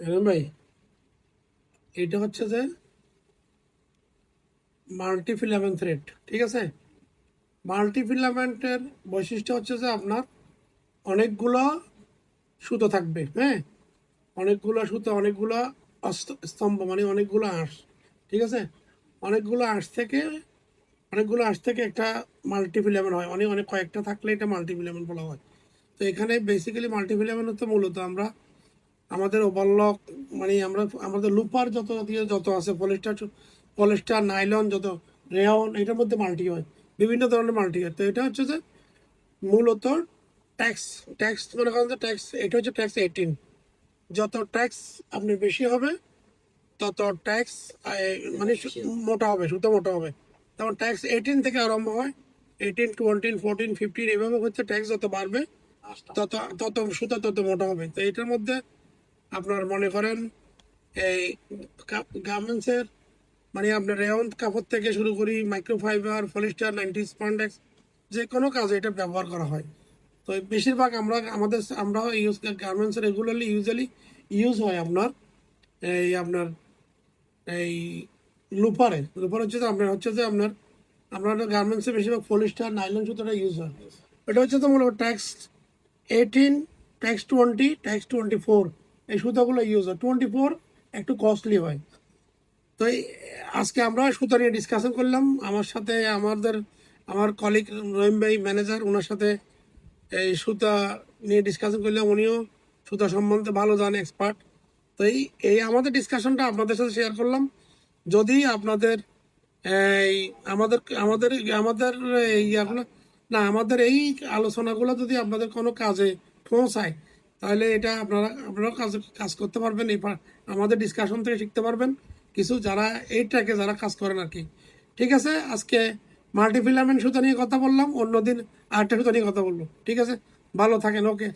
ভাই, এইটা হচ্ছে যে মাল্টিফিলামেন্ট থ্রেড, ঠিক আছে। মাল্টিফিলামেন্টের বৈশিষ্ট্য হচ্ছে যে আপনার অনেকগুলো সুতো থাকবে, হ্যাঁ, অনেকগুলো সুতো, অনেকগুলো স্তম্ভ, মানে অনেকগুলো আঁশ, ঠিক আছে। অনেকগুলো আঁশ থেকে একটা মাল্টিফিলামেন্ট হয়, অনেক অনেক কয়েকটা থাকলে এটা মাল্টিফিলামেন্ট বলা হয়। তো এখানে বেসিক্যালি মাল্টিফিলামেন্ট হচ্ছে মূলত আমরা আমাদের ওভারলক, মানে আমরা আমাদের লুপার যত আছে, পলিস্টার নাইলন, যত রেয়ন, এটার মধ্যে মাল্টি হয়, বিভিন্ন ধরনের মাল্টি হয়। তো এটা হচ্ছে যে মূলত ট্যাক্স ট্যাক্স মনে করেন যে ট্যাক্স, এটা হচ্ছে ট্যাক্স 18। যত ট্যাক্স আপনি বেশি হবে তত ট্যাক্স মানে মোটা হবে, সুতো মোটা হবে। তখন ট্যাক্স 18 থেকে আরম্ভ হয়, 18, 20, 14, 15, এভাবে হচ্ছে ট্যাক্স যত বাড়বে তত তত সুতো তত মোটা হবে। তো এটার মধ্যে আপনার মনে করেন এই গার্মেন্টসের, মানে আপনার রেয়ন কাপড় থেকে শুরু করি, মাইক্রোফাইবার, পলিস্টার, 90 স্পন্ডেক্স, যে কোনো কাজে এটা ব্যবহার করা হয়। তো বেশিরভাগ আমরা গার্মেন্টস রেগুলারলি ইউজ হয় আপনার এই লুপার আপনার গার্মেন্টসে বেশিরভাগ পলিস্টার নাইলন সুতোটা ইউজ হয়। এটা হচ্ছে তো মূলত ট্যাক্স 18, ট্যাক্স 20, ট্যাক্স 24, এই সুতোগুলো ইউজ হয়। 24 একটু কস্টলি হয়। তো আজকে আমরা সুতো নিয়ে ডিসকাশন করলাম। আমার সাথে আমার কলিগ রহিম ভাই ম্যানেজার, ওনার সাথে এই সুতা নিয়ে ডিসকাশন করলাম। উনিও সুতা সম্বন্ধে ভালো জানে, এক্সপার্ট। তো এই আমাদের ডিসকাশনটা আপনাদের সাথে শেয়ার করলাম। যদি আপনাদের এই আমাদের আমাদের আমাদের এই ইয়াগুলো না আমাদের এই আলোচনাগুলো যদি আপনাদের কোনো কাজে পৌঁছায়, তাহলে এটা আপনারাও কাজ করতে পারবেন। আমাদের ডিসকাশন থেকে শিখতে পারবেন কিছু, যারা এই ট্র্যাকে যারা কাজ করেন আর কি। ঠিক আছে, আজকে মাল্টিফিলামেন্ট সুতা নিয়ে কথা বললাম, অন্যদিন আরেকটা সুতা নিয়ে কথা বলবো। ঠিক আছে, ভালো থাকেন, ওকে।